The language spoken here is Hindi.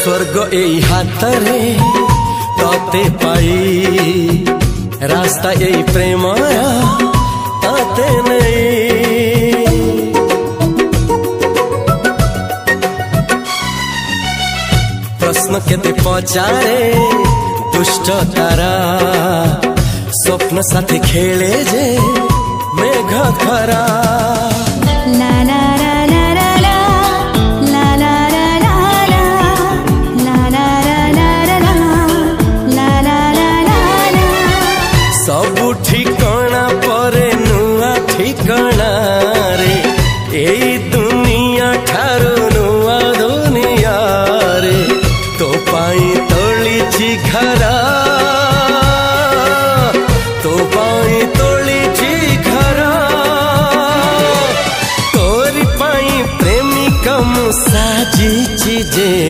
स्वर्ग एई हातरे तते पाई रास्ता एई प्रेमया तते नहीं। प्रश्न केते पचारे दुष्ट तारा स्वप्न साथी खेले जे मेघ खरा। ला ला ला ला ला ला ला ला ला ला ला ला ला ला। सबु ठिकाना परे नुआ ठिकाना रे एई दुनिया ठारू नुआ दुनिया रे। तो पाई तोलिछि घरा तो पाई तोलिछि घरा तोरी पाई प्रेमिका मु साजिछि जे।